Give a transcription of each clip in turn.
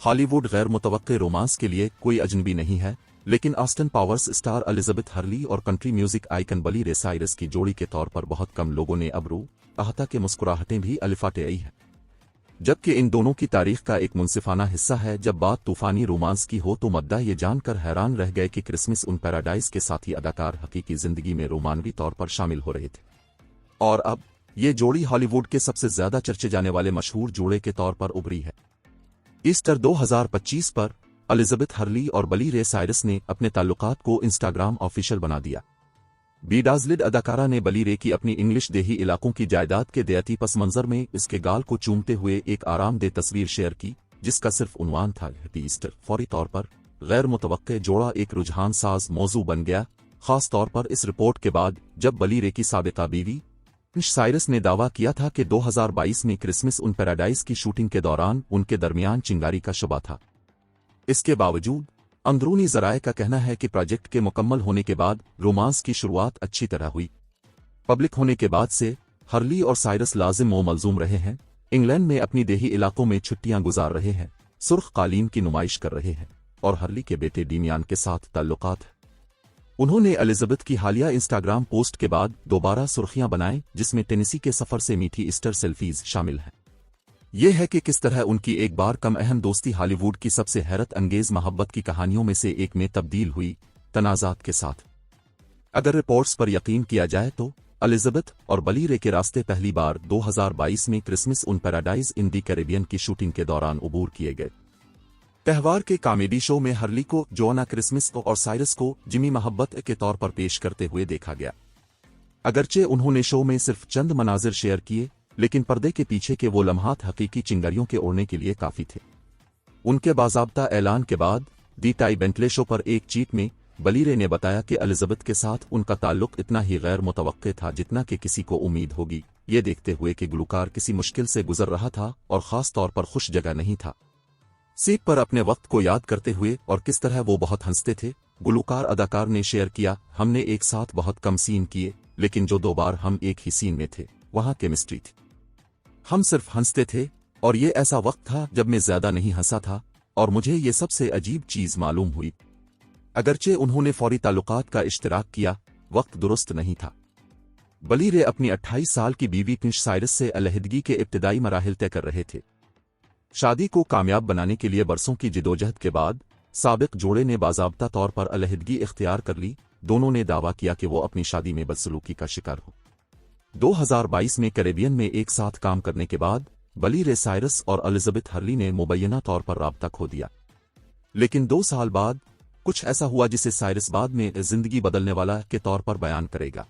Hollywood गैर मुतवक्के romance के लिए कोई अजनबी नहीं है, लेकिन Austin Powers star Elizabeth Hurley और country music icon Billy Ray Cyrus की जोड़ी के तौर पर बहुत कम लोगों ने अब आहता के मुस्कुराहटें भी अलिफाटे आई हैं। जबकि इन दोनों की तारीख का एक मुनसिफाना हिस्सा है। जब बात तूफानी रोमांस की हो तो मद्दा ये जानकर हैरान रह गए कि क्रिसमस उन पैराडाइज के साथी अदाकार हकीकी जिंदगी में रोमानवी तौर पर शामिल हो रहे थे, और अब ये जोड़ी हॉलीवुड के सबसे ज्यादा चर्चे जाने वाले मशहूर जोड़े के तौर पर उभरी है। ईस्टर 2025 पर एलिजाबेथ हर्ली और बली रे साइरस ने अपने ताल्लुकात को इंस्टाग्राम ऑफिशियल बना दिया। बीडाजलिड अदाकारा ने बली रे की अपनी इंग्लिश देही इलाकों की जायदाद के दयाती पस मंजर में इसके गाल को चूमते हुए एक आरामदेह तस्वीर शेयर की, जिसका सिर्फ उन्वान था हैप्पी ईस्टर। फौरी तौर पर गैर मुतवक्के जोड़ा एक रुझान साज मौजू बन गया, खास तौर पर इस रिपोर्ट के बाद जब बली रे की साबिका बीवी साइरस ने दावा किया था कि 2022 में क्रिसमस उन पैराडाइज की शूटिंग के दौरान उनके दरमियान चिंगारी का शुबा था। इसके बावजूद अंदरूनी जराये का कहना है कि प्रोजेक्ट के मुकम्मल होने के बाद रोमांस की शुरुआत अच्छी तरह हुई। पब्लिक होने के बाद से हर्ली और साइरस लाजिम व मलजूम रहे हैं, इंग्लैंड में अपनी देही इलाकों में छुट्टियां गुजार रहे हैं, सुर्ख कालीन की नुमाइश कर रहे हैं और हर्ली के बेटे डीमियान के साथ ताल्लुकात है। उन्होंने एलिजाबेथ की हालिया इंस्टाग्राम पोस्ट के बाद दोबारा सुर्खियां बनाएं, जिसमें टेनेसी के सफर से मीठी ईस्टर सेल्फीज शामिल हैं। यह है कि किस तरह उनकी एक बार कम अहम दोस्ती हॉलीवुड की सबसे हैरत अंगेज मोहब्बत की कहानियों में से एक में तब्दील हुई, तनाजात के साथ। अगर रिपोर्ट्स पर यकीन किया जाए तो एलिजाबेथ और बली रे के रास्ते पहली बार 2022 में क्रिसमस उन पैराडाइज इन दी कैरेबियन की शूटिंग के दौरान उबूर किए गए। त्यौहार के कॉमेडी शो में हर्ली को जोआना क्रिसमस और साइरस को जिमी मोहब्बत के तौर पर पेश करते हुए देखा गया। अगरचे उन्होंने शो में सिर्फ चंद मनाजिर शेयर किए, लेकिन पर्दे के पीछे के वो लम्हात हकीकी चिंगारियों के ओढ़ने के लिए काफी थे। उनके बाज़ाब्ता ऐलान के बाद दी टाई बेंटले शो पर एक चीट में बली रे ने बताया कि एलिजाबेथ के साथ उनका ताल्लुक इतना ही गैर मुतवक्के था जितना कि किसी को उम्मीद होगी, ये देखते हुए कि गुलकार किसी मुश्किल से गुजर रहा था और खास तौर पर खुश जगह नहीं था। सीट पर अपने वक्त को याद करते हुए और किस तरह वो बहुत हंसते थे, गुलकार अदाकार ने शेयर किया, हमने एक साथ बहुत कम सीन किए, लेकिन जो 2 बार हम एक ही सीन में थे वहां केमिस्ट्री थी। हम सिर्फ हंसते थे और ये ऐसा वक्त था जब मैं ज्यादा नहीं हंसा था और मुझे ये सबसे अजीब चीज मालूम हुई। अगरचे उन्होंने फौरी ताल्लुकात का इश्तिराक किया, वक्त दुरुस्त नहीं था। बली रे अपनी 28 साल की बीवी किंश साइरस से अलहदगी के इब्तिदाई मराहिल तय कर रहे थे। शादी को कामयाब बनाने के लिए बरसों की जिदोजहद के बाद साबिक जोड़े ने बाज़ाब्ता तौर पर अलहदगी इख्तियार कर ली। दोनों ने दावा किया कि वो अपनी शादी में बदसलूकी का शिकार हो। 2022 में कैरेबियन में एक साथ काम करने के बाद बली रे साइरस और एलिजाबेथ हर्ली ने मुबैना तौर पर राब्ता खो दिया, लेकिन 2 साल बाद कुछ ऐसा हुआ जिसे साइरस बाद में जिंदगी बदलने वाला के तौर पर बयान करेगा।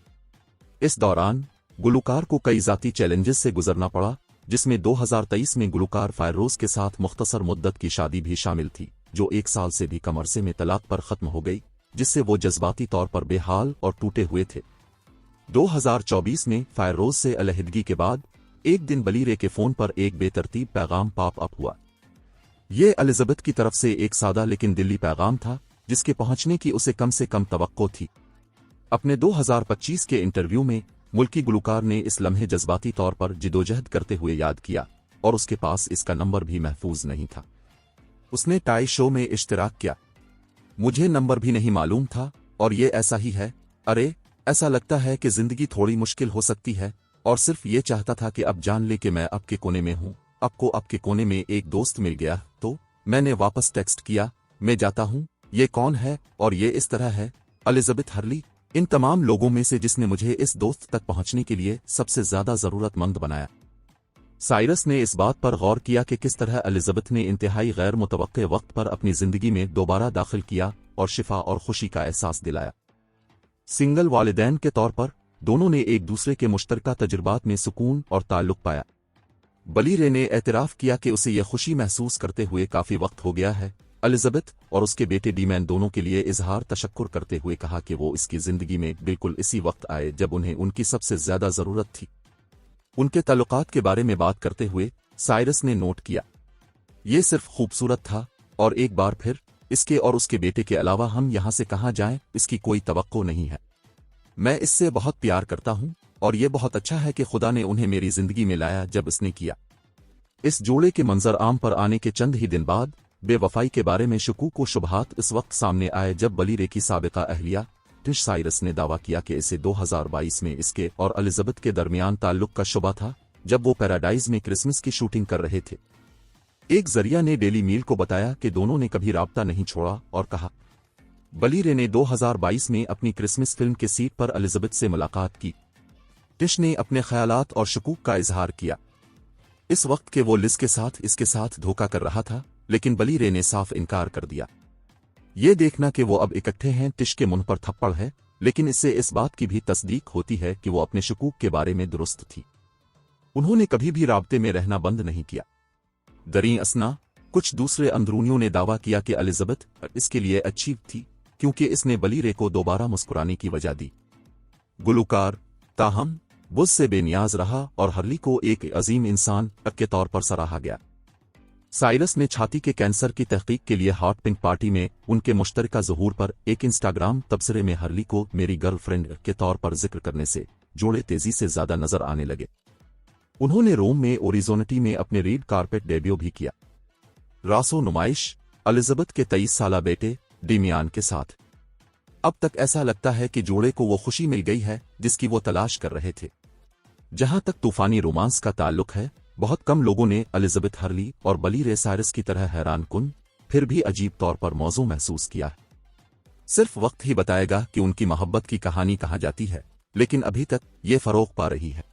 इस दौरान गुलकार को कई जाती चैलेंजेस से गुजरना पड़ा, जिसमें 2023 में गुलकार फायरोज के साथ मुख्तसर मुद्दत की शादी भी शामिल थी, जो 1 साल से भी कम अरसे में तलाक पर खत्म हो गई, जिससे वो जज्बाती तौर पर बेहाल और टूटे हुए थे। 2024 में फायरोज से अलहदगी के बाद एक दिन बली रे के फोन पर एक बेतरतीब पैगाम पॉप अप हुआ। ये एलिजाबेथ की तरफ से एक सादा लेकिन दिली पैगाम था, जिसके पहुंचने की उसे कम से कम तवक्को थी। अपने 2025 के इंटरव्यू में मुल्की गुलकार ने इस लम्हे जज्बाती तौर पर जिदोजहद करते हुए याद किया और उसके पास इसका नंबर भी महफूज नहीं था। उसने टाई शो में इश्तिराक किया, मुझे नंबर भी नहीं मालूम था और ये ऐसा ही है। अरे ऐसा लगता है कि जिंदगी थोड़ी मुश्किल हो सकती है और सिर्फ ये चाहता था कि अब जान ले कि मैं आपके कोने में हूँ। आपको आपके कोने में एक दोस्त मिल गया तो मैंने वापस टेक्स्ट किया, मैं जाता हूँ, ये कौन है और ये इस तरह है। एलिजाबेथ हर्ली इन तमाम लोगों में से जिसने मुझे इस दोस्त तक पहुंचने के लिए सबसे ज्यादा जरूरतमंद बनाया। साइरस ने इस बात पर गौर किया कि किस तरह एलिजाबेथ ने इंतहाई गैर मुतवक्के वक्त पर अपनी जिंदगी में दोबारा दाखिल किया और शिफा और खुशी का एहसास दिलाया। सिंगल वालिदैन के तौर पर दोनों ने एक दूसरे के मुश्तरका तजुर्बात में सुकून और ताल्लुक पाया। बली रे ने एतराफ किया कि उसे यह खुशी महसूस करते हुए काफी वक्त हो गया है। एलिजाबेथ और उसके बेटे डीमैन दोनों के लिए इजहार तशक्कुर करते हुए कहा कि वो इसकी जिंदगी में बिल्कुल इसी वक्त आए जब उन्हें उनकी सबसे ज्यादा जरूरत थी। उनके ताल्लुकात के बारे में बात करते हुए साइरस ने नोट किया, ये सिर्फ खूबसूरत था और एक बार फिर इसके और उसके बेटे के अलावा हम यहां से कहां जाएं इसकी कोई तवक्को नहीं है। मैं इससे बहुत प्यार करता हूं और ये बहुत अच्छा है कि खुदा ने उन्हें मेरी जिंदगी में लाया जब इसने किया। इस जोड़े के मंजर आम पर आने के चंद ही दिन बाद बेवफाई के बारे में शकूक व शुबहात इस वक्त सामने आए जब बलीरे की साबिका अहलिया टिश साइरस ने दावा किया कि इसे 2022 में इसके और एलिजाबेथ के दरमियान ताल्लुक का शुबा था जब वो पैराडाइज में क्रिसमस की शूटिंग कर रहे थे। एक जरिया ने डेली मील को बताया कि दोनों ने कभी राब्ता नहीं छोड़ा और कहा बलीरे ने 2022 में अपनी क्रिसमस फिल्म के सीट पर एलिजाबेथ से मुलाकात की। टिश ने अपने ख्यालात और शकूक का इजहार किया इस वक्त के वो लिज के साथ इसके साथ धोखा कर रहा था, लेकिन बलीरे ने साफ इनकार कर दिया। ये देखना कि वो अब इकट्ठे हैं टिश के मुंह पर थप्पड़ है, लेकिन इससे इस बात की भी तस्दीक होती है कि वो अपने शकूक के बारे में दुरुस्त थी। उन्होंने कभी भी राब्ते में रहना बंद नहीं किया। दरीं असना कुछ दूसरे अंदरूनियों ने दावा किया कि एलिजाबेथ इसके लिए अच्छी थी क्योंकि इसने बलीरे को दोबारा मुस्कुराने की वजह दी। गुलूकार ताहम बुज़ से बेनियाज रहा और हर्ली को एक अजीम इंसान के तौर पर सराहा गया। साइरस ने छाती के कैंसर की तहकीक के लिए हॉट पिंक पार्टी में उनके मुश्तरका ज़हूर पर एक इंस्टाग्राम तबसरे में हर्ली को मेरी गर्लफ्रेंड के तौर पर जिक्र करने से जोड़े तेजी से ज्यादा नजर आने लगे। उन्होंने रोम में ओरिजोनिटी में अपने रेड कारपेट डेब्यू भी किया। रासो नुमाइश एलिजाबेथ के 23 साला बेटे डेमियान के साथ। अब तक ऐसा लगता है कि जोड़े को वो खुशी मिल गई है जिसकी वो तलाश कर रहे थे। जहां तक तूफानी रोमांस का ताल्लुक है, बहुत कम लोगों ने एलिजाबेथ हर्ली और बलीरे साइरस की तरह हैरान कुन फिर भी अजीब तौर पर मौजू महसूस किया। सिर्फ वक्त ही बताएगा कि उनकी मोहब्बत की कहानी कहाँ जाती है, लेकिन अभी तक ये फरोग पा रही है।